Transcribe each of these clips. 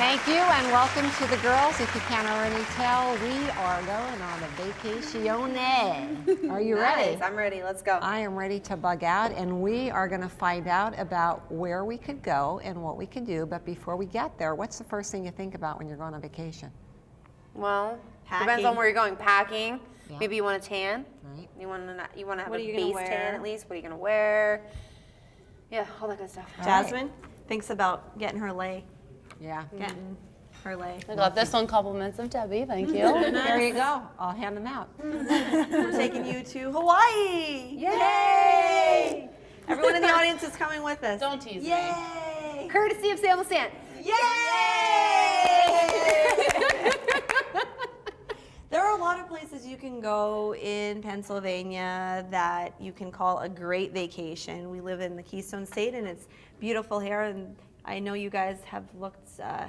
Thank you and welcome to the girls. If you can't already tell, we are going on a vacation. Are you ready? I'm ready. Let's go. I am ready to bug out, and we are going to find out about where we could go and what we can do. But before we get there, what's the first thing you think about when you're going on vacation? Well, depends on where you're going. Packing. Yeah. Maybe you want to tan. Right. You want to have What are a you gonna base tan at least. What are you going to wear? Yeah, all that good stuff. Jasmine thinks about getting her lay. Yeah. Getting her lay. I got this one, compliments of Debbie, thank you. There you go. I'll hand them out. We're taking you to Hawaii. Yay! Everyone in the audience is coming with us. Don't tease me. Yay! Courtesy of Sam Lesante. Yay! There are a lot of places you can go in Pennsylvania that you can call a great vacation. We live in the Keystone State and it's beautiful here, and I know you guys have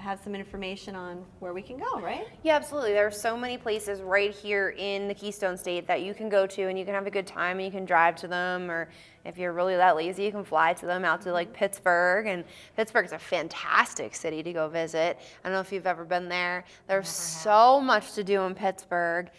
have some information on where we can go, right? Yeah, absolutely. There are so many places right here in the Keystone State that you can go to and you can have a good time and you can drive to them, or if you're really that lazy, you can fly to them out to like Pittsburgh. And Pittsburgh's a fantastic city to go visit. I don't know if you've ever been there. There's so much to do in Pittsburgh.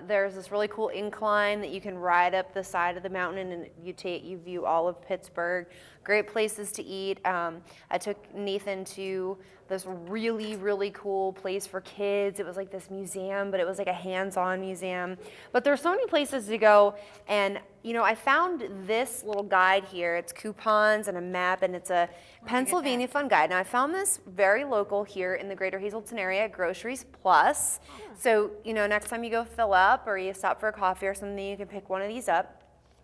There's this really cool incline that you can ride up the side of the mountain and you view all of Pittsburgh. Great places to eat. I took Nathan to this really, really cool place for kids. It was like this museum, but it was like a hands-on museum. But there's so many places to go, and you know, I found this little guide here. It's coupons and a map, and it's a Pennsylvania Fun Guide. Now, I found this very local here in the Greater Hazelton area at Groceries Plus. So, you know, next time you go fill up or you stop for a coffee or something, you can pick one of these up.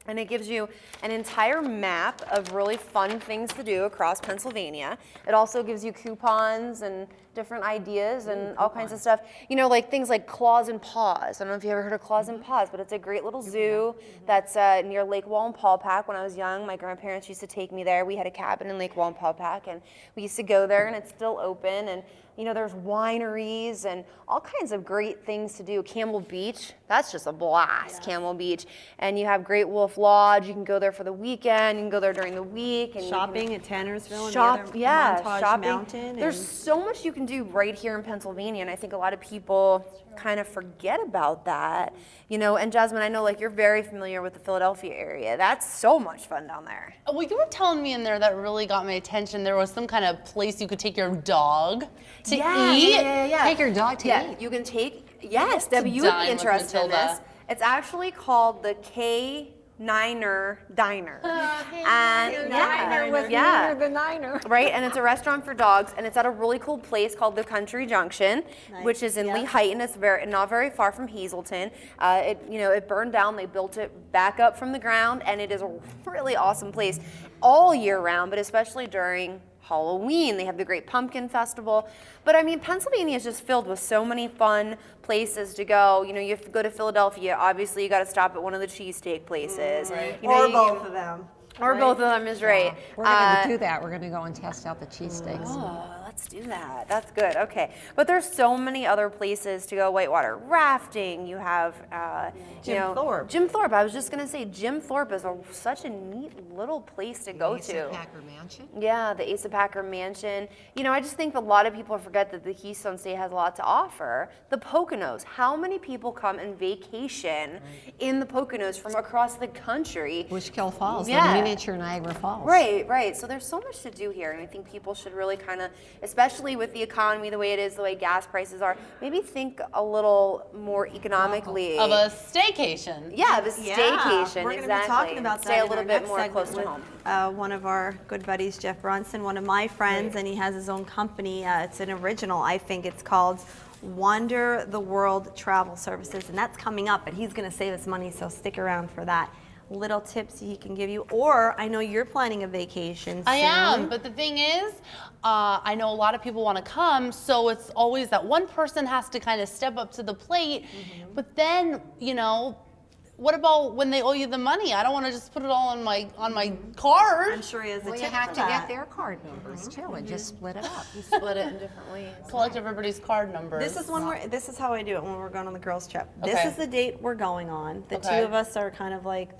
And it gives you an entire map of really fun things to do across Pennsylvania. It also gives you coupons and different ideas and all kinds of stuff. You know, like things like Claws and Paws. I don't know if you ever heard of Claws and Paws, but it's a great little zoo that's near Lake Wallenpaupack. When I was young, my grandparents used to take me there. We had a cabin in Lake Wallenpaupack, and we used to go there, and it's still open. And you know, there's wineries and all kinds of great things to do. Camel Beach, that's just a blast, Camel Beach. And you have Great Wolf Lodge. You can go there for the weekend. You can go there during the week. And Shopping at Tannersville and Montage shopping. Mountain. There's so much you can do right here in Pennsylvania, and I think a lot of people kind of forget about that. You know, and Jasmine, I know like you're very familiar with the Philadelphia area. That's so much fun down there. Well, you were telling me in there that really got my attention. There was some kind of place you could take your dog to eat. Yeah. Take your dog to eat. You can take, yes, Debbie, you would be dine with interested in this. Matilda. It's actually called the K9er Diner. And Niner with Niner the Niner. Right, and it's a restaurant for dogs, and it's at a really cool place called the Country Junction, which is in Lehigh, and it's not very far from Hazelton. It burned down. They built it back up from the ground, and it is a really awesome place all year round, but especially during Halloween. They have the Great Pumpkin Festival. But I mean, Pennsylvania is just filled with so many fun places to go. You know, you have to go to Philadelphia. Obviously, you got to stop at one of the cheesesteak places. You know, Or both of them. Or both of them is right. We're going to do that. We're going to go and test out the cheesesteaks. Oh, let's do that. That's good. Okay. But there's so many other places to go. Whitewater rafting. You have, Thorpe. Jim Thorpe. I was just going to say Jim Thorpe is such a neat little place to go to. Packer Mansion. Yeah, the Asa Packer Mansion. You know, I just think a lot of people forget that the Keystone State has a lot to offer. The Poconos. How many people come and vacation in the Poconos from across the country? Bushkill Falls, Yeah. the miniature Niagara Falls. Right. So there's so much to do here, and I think people should really kind of, especially with the economy the way it is, the way gas prices are, maybe think a little more economically. Of a staycation. Yeah, the staycation, We're going to exactly. be talking about that Stay a in little our bit next more segment close to with, home. one of our good buddies, Jeff Bronson, one of my friends, and he has his own company. It's an original, I think. It's called Wander the World Travel Services, and that's coming up, but he's going to save us money, so stick around for that. Little tips he can give you, or I know you're planning a vacation soon. I am, but the thing is, I know a lot of people want to come, so it's always that one person has to kind of step up to the plate, but then, you know, what about when they owe you the money? I don't want to just put it all on my card. I'm sure he has a Well, you tip have for to that. get their card numbers too, and just split it up. You split it in different ways. Collect everybody's card numbers. This is how I do it when we're going on the girls' trip. This Okay. is the date we're going on. The Okay. two of us are kind of like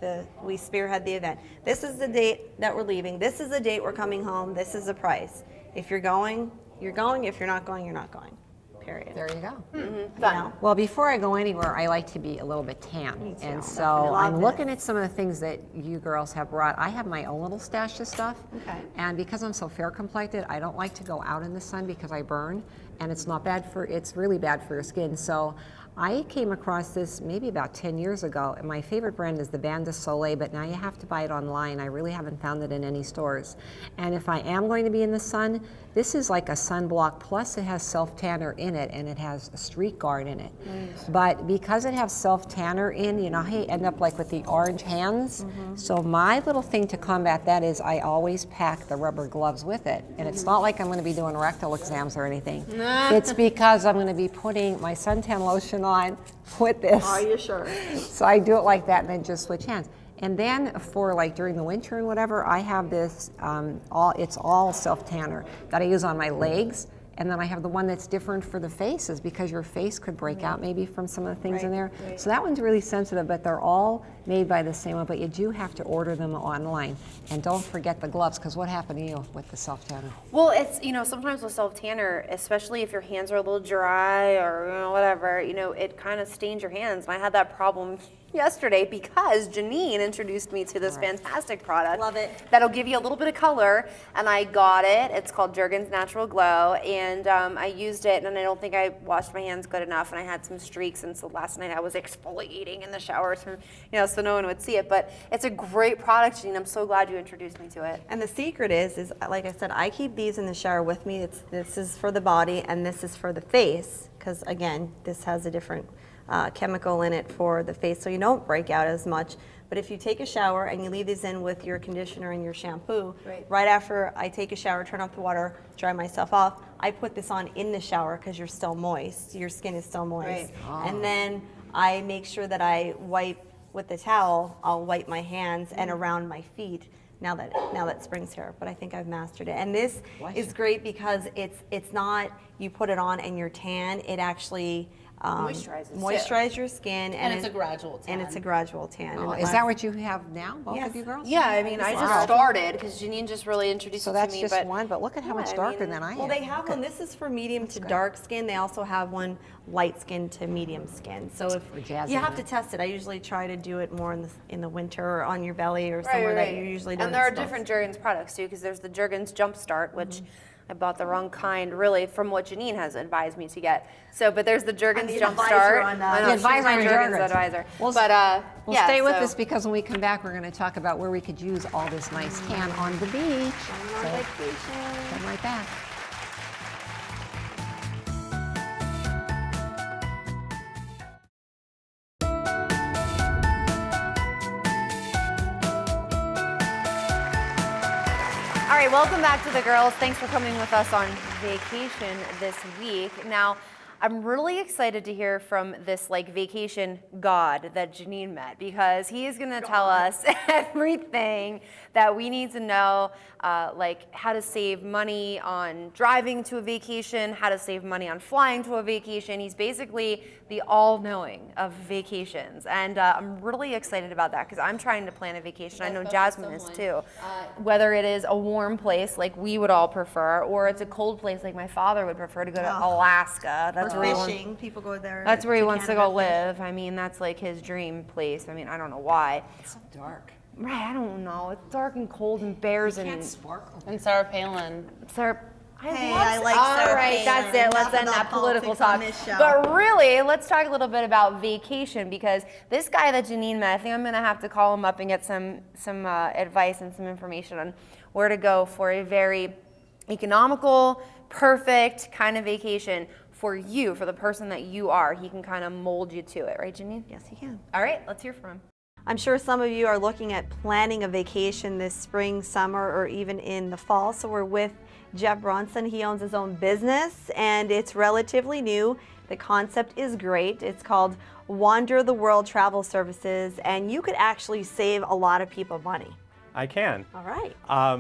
we spearhead the event. This is the date that we're leaving. This is the date we're coming home. This is the price. If you're going, you're going. If you're not going, you're not going. Period. There you go. You know? Well, before I go anywhere, I like to be a little bit tan. Me too. And so Love I'm this. looking at some of the things that you girls have brought. I have my own little stash of stuff. Okay. And because I'm so fair complected, I don't like to go out in the sun because I burn. And it's not bad for, it's really bad for your skin. So I came across this maybe about 10 years ago, and my favorite brand is the Bain de Soleil, but now you have to buy it online. I really haven't found it in any stores. And if I am going to be in the sun, this is like a sunblock, plus it has self-tanner in it, and it has a streak guard in it. Nice. But because it has self-tanner in, you know, how you end up like with the orange hands? So my little thing to combat that is I always pack the rubber gloves with it. And it's not like I'm going to be doing rectal exams or anything. It's because I'm going to be putting my suntan lotion on with this. Are you sure? So I do it like that and then just switch hands. And then for like during the winter and whatever, I have this, it's all self-tanner that I use on my legs. And then I have the one that's different for the faces because your face could break out maybe from some of the things in there. So that one's really sensitive, but they're all made by the same one, but you do have to order them online. And don't forget the gloves, because what happened to you with the self-tanner? Well, it's, you know, sometimes with self-tanner, especially if your hands are a little dry or, you know, whatever, you know, it kind of stains your hands. And I had that problem yesterday because Jeannine introduced me to this fantastic product. Love it. That'll give you a little bit of color, and I got it. It's called Jergens Natural Glow, and I used it, and I don't think I washed my hands good enough, and I had some streaks, and so last night I was exfoliating in the shower, so, you know, so no one would see it. But it's a great product, Jeannine. I'm so glad you introduced me to it. And the secret is like I said, I keep these in the shower with me. This is for the body and this is for the face, because again, this has a different chemical in it for the face, so you don't break out as much. But if you take a shower and you leave these in with your conditioner and your shampoo, right after I take a shower, turn off the water, dry myself off, I put this on in the shower because you're still moist. Your skin is still moist. And then I make sure that I wipe with the towel. I'll wipe my hands and around my feet now that spring's here. But I think I've mastered it. And this is great because it's not you put it on and you're tan. It actually moisturize your skin, And it's a gradual tan. And it's a gradual tan. And Is that what you have now, both of you girls? Yeah, I mean, I just started because Jeannine just really introduced So it that's to me. just But one, but look at how much I darker mean, than I am. Well, they have one. This is for medium to dark skin. They also have one light skin to medium skin. So if you have to test it, I usually try to do it more in the winter or on your belly or somewhere that you usually don't. And there are expose. different Jergens products too, because there's the Jergens Jumpstart, which I bought the wrong kind, really, from what Jeannine has advised me to get. So, but there's the Jergens the advisor Jumpstart. on, I know, the she's my advisor on Jergens Jergens. advisor. Well, But Well, yeah, stay with so- us because when we come back, we're going to talk about where we could use all this nice tan on the beach. On vacation. Come right back. All right, welcome back to the girls. Thanks for coming with us on vacation this week. Now, I'm really excited to hear from this like vacation god that Jeannine met, because he is going to tell us everything that we need to know, like how to save money on driving to a vacation, how to save money on flying to a vacation. He's basically the all-knowing of vacations, and I'm really excited about that because I'm trying to plan a vacation. I know Jasmine is too. Whether it is a warm place like we would all prefer, or it's a cold place like my father would prefer to go to Alaska. That's where he wants- Fishing. People go there. That's where he wants to go Canada fish. live. I mean, that's like his dream place. I mean, I don't know why. It's so dark. Right, I don't know. It's dark and cold and bears and Sparkle. And Sarah Palin. Sarah. Hey, I like All Sarah right, that's Palin. it. Let's Enough end that about political politics on talk. this show. But really, let's talk a little bit about vacation, because this guy that Jeannine met, I think I'm going to have to call him up and get some advice and some information on where to go for a very economical, perfect kind of vacation for you, for the person that you are. He can kind of mold you to it, right, Jeannine? Yes, he can. All right, let's hear from him. I'm sure some of you are looking at planning a vacation this spring, summer, or even in the fall. So we're with Jeff Bronson. He owns his own business and it's relatively new. The concept is great. It's called Wander the World Travel Services, and you could actually save a lot of people money. I can. All right.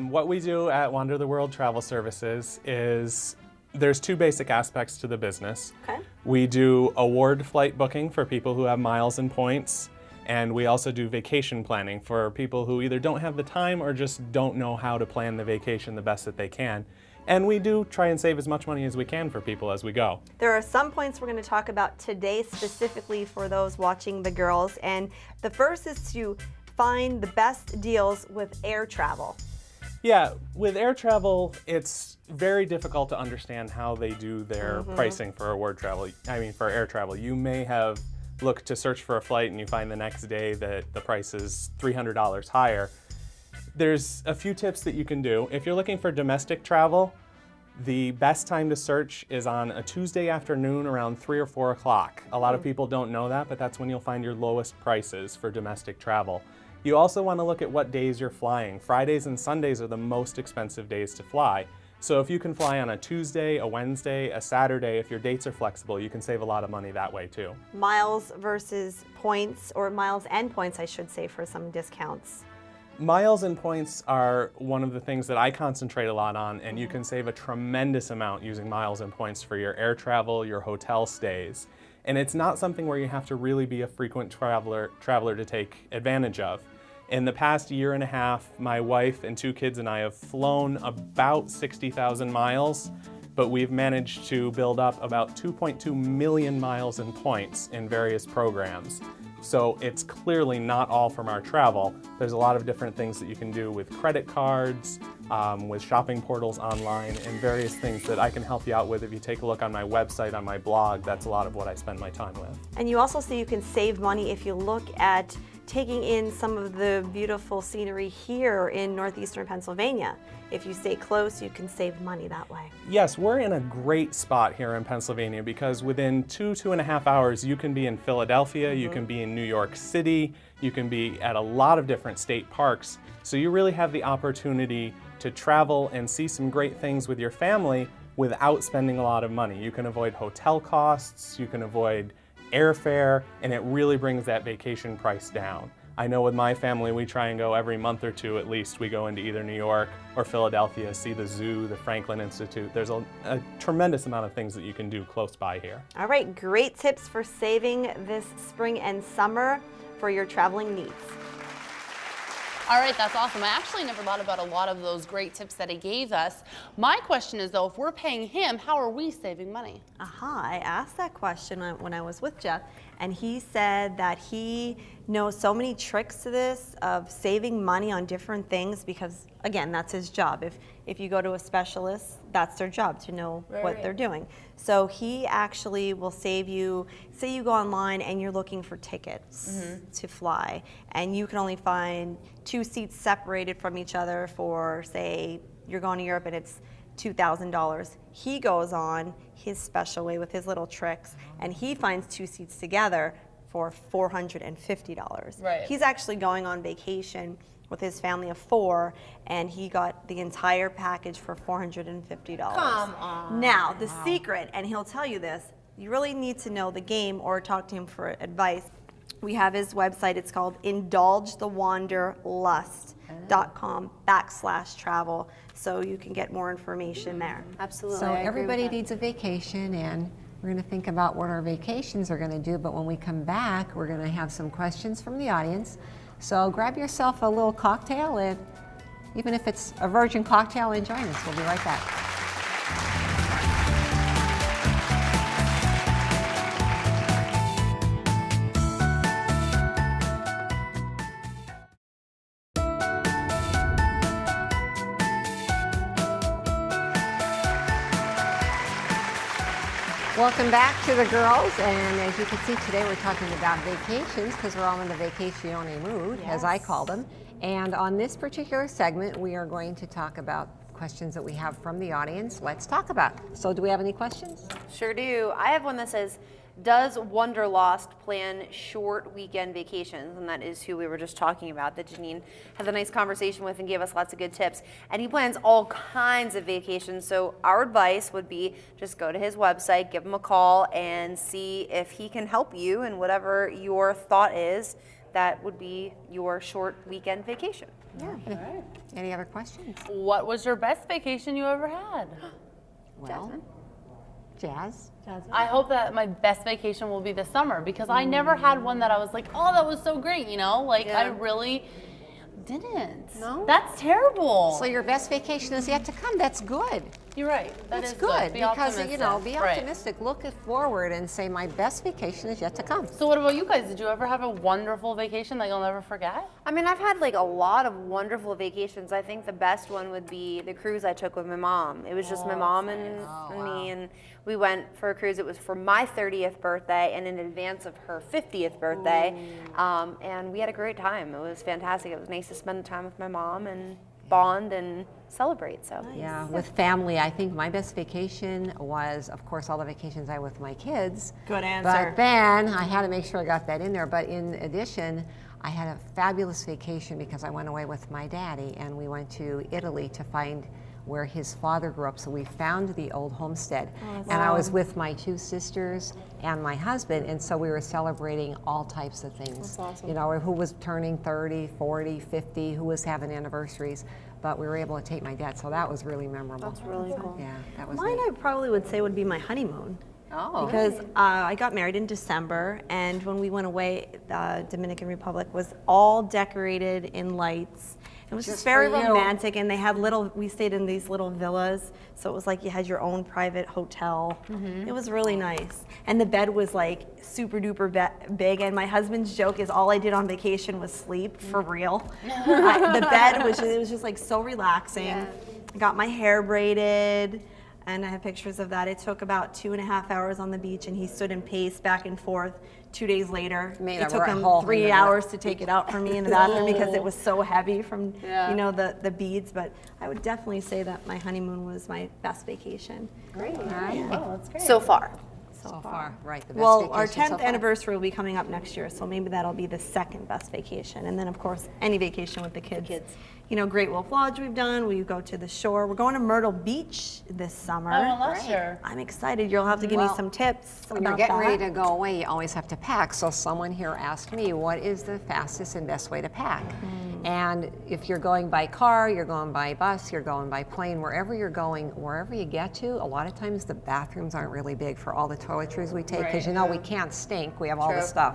What we do at Wander the World Travel Services is there's two basic aspects to the business. Okay. We do award flight booking for people who have miles and points, and we also do vacation planning for people who either don't have the time or just don't know how to plan the vacation the best that they can. And we do try and save as much money as we can for people as we go. There are some points we're going to talk about today specifically for those watching the girls. And the first is to find the best deals with air travel. Yeah, with air travel, it's very difficult to understand how they do their pricing for for air travel. You may have looked to search for a flight and you find the next day that the price is $300 higher. There's a few tips that you can do. If you're looking for domestic travel, the best time to search is on a Tuesday afternoon around 3 or 4 o'clock. A lot of people don't know that, but that's when you'll find your lowest prices for domestic travel. You also want to look at what days you're flying. Fridays and Sundays are the most expensive days to fly. So if you can fly on a Tuesday, a Wednesday, a Saturday, if your dates are flexible, you can save a lot of money that way too. Miles versus points, or miles and points, I should say, for some discounts. Miles and points are one of the things that I concentrate a lot on, and you can save a tremendous amount using miles and points for your air travel, your hotel stays. And it's not something where you have to really be a frequent traveler to take advantage of. In the past year and a half, my wife and 2 kids and I have flown about 60,000 miles, but we've managed to build up about 2.2 million miles in points in various programs. So it's clearly not all from our travel. There's a lot of different things that you can do with credit cards, with shopping portals online, and various things that I can help you out with. If you take a look on my website, on my blog, that's a lot of what I spend my time with. And you also see you can save money if you look at taking in some of the beautiful scenery here in northeastern Pennsylvania. If you stay close, you can save money that way. Yes, we're in a great spot here in Pennsylvania because within 2.5 hours, you can be in Philadelphia, you can be in New York City, you can be at a lot of different state parks. So you really have the opportunity to travel and see some great things with your family without spending a lot of money. You can avoid hotel costs, you can avoid airfare, and it really brings that vacation price down. I know with my family, we try and go every month or two at least. We go into either New York or Philadelphia, see the zoo, the Franklin Institute. There's a tremendous amount of things that you can do close by here. All right, great tips for saving this spring and summer for your traveling needs. All right, that's awesome. I actually never thought about a lot of those great tips that he gave us. My question is though, if we're paying him, how are we saving money? I asked that question when I was with Jeff, and he said that he knows so many tricks to this of saving money on different things because, again, that's his job. If you go to a specialist, that's their job to know what they're doing. So he actually will save you, say you go online and you're looking for tickets to fly, and you can only find 2 seats separated from each other for, say, you're going to Europe and it's $2,000. He goes on his special way with his little tricks, and he finds 2 seats together for $450. Right. He's actually going on vacation with his family of 4, and he got the entire package for $450. Come on. Now, the secret, and he'll tell you this, you really need to know the game or talk to him for advice. We have his website. It's called indulgethewanderlust.com/travel, so you can get more information there. Absolutely. So I agree with everybody that. needs a vacation, and we're going to think about what our vacations are going to do, but when we come back, we're going to have some questions from the audience. So grab yourself a little cocktail, and even if it's a virgin cocktail, and join us. We'll be right back. Welcome back to the girls, and as you can see today we're talking about vacations because we're all in the vacazione mood, as I call them. And on this particular segment we are going to talk about questions that we have from the audience. Let's talk about it. So do we have any questions? Sure do. I have one that says, does Wanderlust plan short weekend vacations? And that is who we were just talking about, that Jeannine had a nice conversation with and gave us lots of good tips. And he plans all kinds of vacations. So our advice would be just go to his website, give him a call, and see if he can help you in whatever your thought is that would be your short weekend vacation. Yeah. Any other questions? What was your best vacation you ever had? Well, Jazz? I hope that my best vacation will be this summer because I never had one that I was like, oh, that was so great, you know? Like, I really didn't. No? That's terrible. So your best vacation is yet to come. That's good. You're right. That's is good Be because, you know, optimistic. be Right. optimistic. Look forward and say, my best vacation is yet to come. So what about you guys? Did you ever have a wonderful vacation that you'll never forget? I mean, I've had like a lot of wonderful vacations. I think the best one would be the cruise I took with my mom. It was just my mom and me, and we went for a cruise. It was for my 30th birthday and in advance of her 50th birthday, and we had a great time. It was fantastic. It was nice to spend the time with my mom and bond and celebrate. So Yeah, with family, I think my best vacation was, of course, all the vacations I had with my kids. Good answer. But then I had to make sure I got that in there. But in addition, I had a fabulous vacation because I went away with my daddy and we went to Italy to find where his father grew up. So we found the old homestead. And I was with my 2 sisters and my husband, and so we were celebrating all types of things. You know, who was turning 30, 40, 50, who was having anniversaries. But we were able to take my dad, so that was really memorable. that's really cool. Yeah, that was Mine, neat. I probably would say, would be my honeymoon. Oh, Because I got married in December, and when we went away, the Dominican Republic was all decorated in lights. It was just Just very for you. romantic, and they had we stayed in these little villas, so it was like you had your own private hotel. It was really nice. And the bed was like super duper big, and my husband's joke is all I did on vacation was sleep, for real. The bed was just like so relaxing. I got my hair braided. And I have pictures of that. It took about 2.5 hours on the beach, and he stood and paced back and forth. 2 days later, Made it a took him hole in 3 the hours to take it out for me in the bathroom because it was so heavy from Yeah. you know the beads. But I would definitely say that my honeymoon was my best vacation. great. All right. Oh, that's great. So far. So far, right, the best Well, our vacation so 10th far. anniversary will be coming up next year, so maybe that'll be the second best vacation. And then, of course, any vacation with the kids. You know, Great Wolf Lodge we've done. We go to the shore. We're going to Myrtle Beach this summer. Oh, last year. I'm excited. You'll have to give me Well, some tips When you're about getting that. ready to go away, you always have to pack. So someone here asked me, what is the fastest and best way to pack? And if you're going by car, you're going by bus, you're going by plane, wherever you're going, wherever you get to, a lot of times the bathrooms aren't really big for all the toiletries we take, because you know we can't stink, we have all the stuff.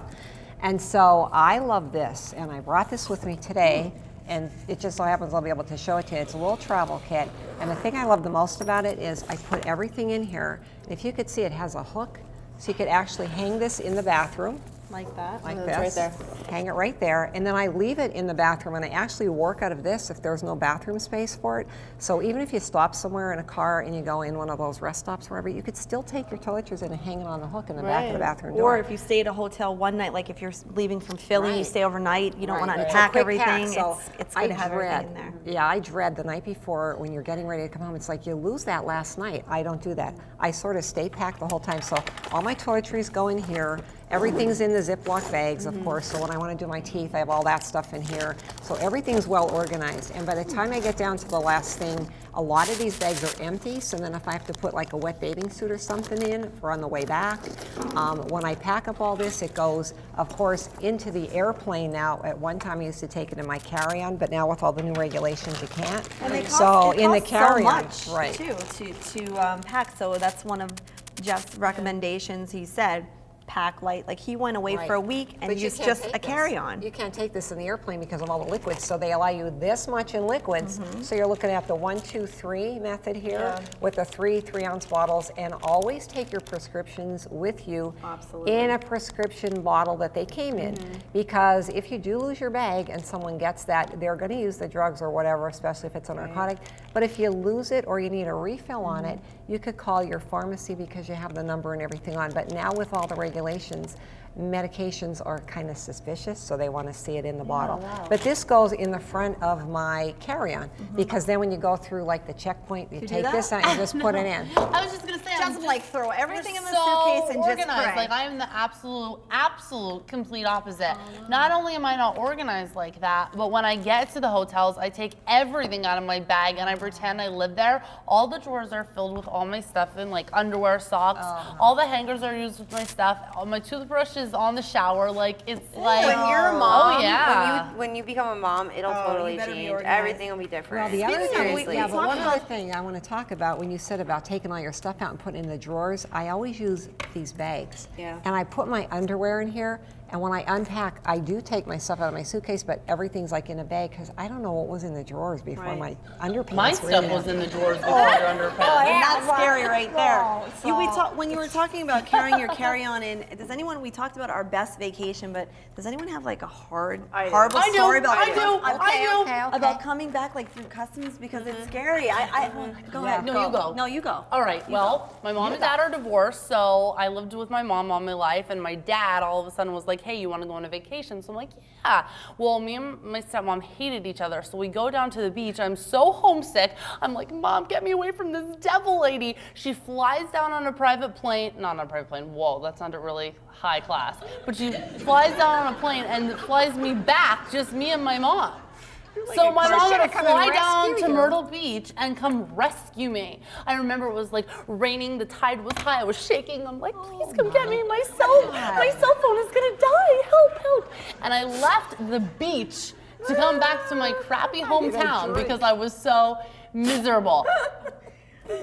And so I love this, and I brought this with me today, and it just so happens I'll be able to show it to you. It's a little travel kit, and the thing I love the most about it is I put everything in here. If you could see, it has a hook, so you could actually hang this in the bathroom, Like that. like that's this. right Hang it right there, and then I leave it in the bathroom, and I actually work out of this if there's no bathroom space for it. So even if you stop somewhere in a car and you go in one of those rest stops, wherever, you could still take your toiletries in and hang it on the hook in the back of the bathroom door. Or if you stay at a hotel one night, like if you're leaving from Philly, you Right. stay overnight, you don't Right. want to It's a unpack quick everything. so It's I good to have everything in there. Yeah, I dread the night before when you're getting ready to come home. It's like you lose that last night. I don't do that. I sort of stay packed the whole time. So all my toiletries go in here. Everything's in the Ziploc bags, of course. So when I want to do my teeth, I have all that stuff in here. So everything's well organized. And by the time I get down to the last thing, a lot of these bags are empty. So then if I have to put like a wet bathing suit or something in for on the way back, when I pack up all this, it goes, of course, into the airplane now. At one time I used to take it in my carry-on, but now with all the new regulations, you can't. And they so it in the costs carry-on, so much right? too to pack. So that's one of Jeff's recommendations. He said pack light. Like he went away Right. for a week and But you used can't just take a this. carry-on. You can't take this in the airplane because of all the liquids. So they allow you this much in liquids. So you're looking at the 1, 2, 3 method here with the 3-ounce bottles, and always take your prescriptions with you in a prescription bottle that they came in. Because if you do lose your bag and someone gets that, they're going to use the drugs or whatever, especially if it's a narcotic. But if you lose it or you need a refill on it, you could call your pharmacy because you have the number and everything on. But now with all the regulations, medications are kind of suspicious, so they want to see it in the bottle. But this goes in the front of my carry-on because then when you go through like the checkpoint, you take that? this out and just put it in. I was just gonna say, Just like throw everything in the so suitcase and just organized. pray. Like I am the absolute complete opposite. Not only am I not organized like that, but when I get to the hotels, I take everything out of my bag and I pretend I live there. All the drawers are filled with all my stuff in, like underwear, socks. All the hangers are used with my stuff. All my toothbrush is on the shower. Like it's like When you're a mom, oh yeah. when you become a mom, it'll totally better be change. organized. Everything will be different. Well, the other thing, Seriously. yeah, but one other thing I want to talk about when you said about taking all your stuff out and putting it in the drawers, I always use these bags. Yeah. And I put my underwear in here, And when I unpack, I do take my stuff out of my suitcase, but everything's like in a bag because I don't know what was in the drawers before Right. my underpants. My were stuff in was there. in the drawers before your underpants. And that's scary right there. So- When you were talking about carrying your carry-on in, we talked about our best vacation, but does anyone have like a horrible I do. story about I do. about coming back like through customs because it's scary? Go ahead. No, you go. No, you go. All right, well, my mom and dad are divorced, so I lived with my mom all my life, and my dad all of a sudden was like, hey, you want to go on a vacation? So I'm like, yeah. Well, me and my stepmom hated each other, so we go down to the beach. I'm so homesick. I'm like, Mom, get me away from this devil lady. She flies down on a private plane, not on a private plane, whoa, that sounded really high class, but she flies down on a plane and flies me back, just me and my mom. So my mom had to fly down to Myrtle Beach and come rescue me. I remember it was like raining, the tide was high, I was shaking. I'm like, please come get me, my cell phone is gonna die, help. And I left the beach to come back to my crappy hometown because I was so miserable.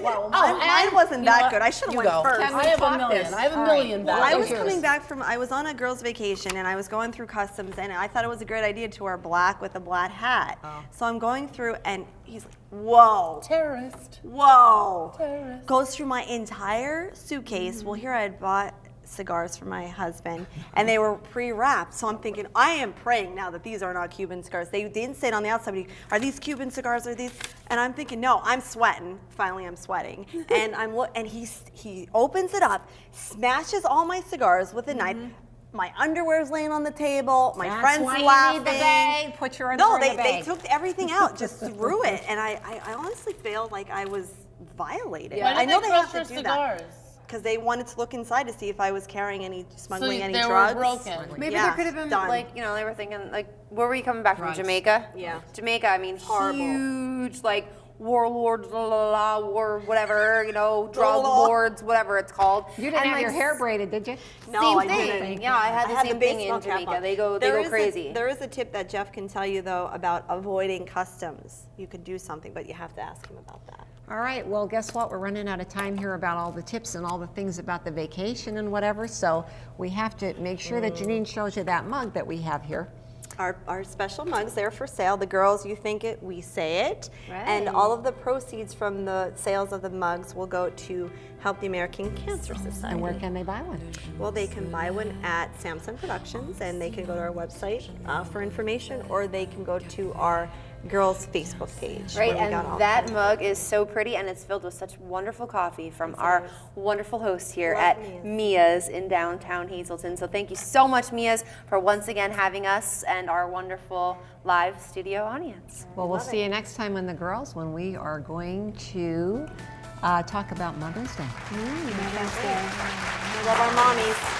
Wow, Oh, mine and wasn't you know that what? good. I should have You went go. first. Can we I have a talk million. this? I have a All million right. back. I was yours? coming back I was on a girls' vacation and I was going through customs and I thought it was a great idea to wear black with a black hat. So I'm going through and he's like, whoa. Terrorist. Whoa. Terrorist. Goes through my entire suitcase. Well, here I had bought cigars for my husband and they were pre-wrapped. So I'm thinking, I am praying now that these are not Cuban cigars. They didn't say it on the outside, but are these Cuban cigars? Are these? And I'm thinking, no, I'm sweating. Finally, I'm sweating. And and he opens it up, smashes all my cigars with a knife. My underwear's laying on the table. My That's friends why laughing. you need the bag. Put your underwear in the they bag. took everything out, just threw it, and I honestly felt like I was violated. Why did I know they have crush to your do that cigars? because they wanted to look inside to see if I was carrying any, smuggling any they were drugs. broken. Maybe Yeah, there could have been done. like, you know, they were thinking like, where were you coming back from? Jamaica? Yeah. Jamaica, I mean, Horrible. huge, like, warlords, war, whatever, you know, drug La, la, la. lords, whatever it's called. You didn't And, have like, your hair braided, did you? No, same I thing. didn't. Yeah, I had the same thing in baseball cap Jamaica. on. They go There is crazy. there is a tip that Jeff can tell you though about avoiding customs. You could do something, but you have to ask him about that. All right, well, guess what? We're running out of time here about all the tips and all the things about the vacation and whatever, so we have to make sure that Jeannine shows you that mug that we have here. Our special mugs, they're for sale. The girls, you think it, we say it. And all of the proceeds from the sales of the mugs will go to help the American Cancer Society. And where can they buy one? Well, they can buy one at Samson Productions, and they can go to our website for information, or they can go to our girls' Facebook page. Right, where we got all and that the- mug is so pretty, and it's filled with such wonderful coffee from our wonderful host here Love at Mia's in downtown Hazleton. So thank you so much, Mia's, for once again having us and our wonderful live studio audience. Well, we'll see you next time when we are going to talk about Mother's Day. We love our mommies.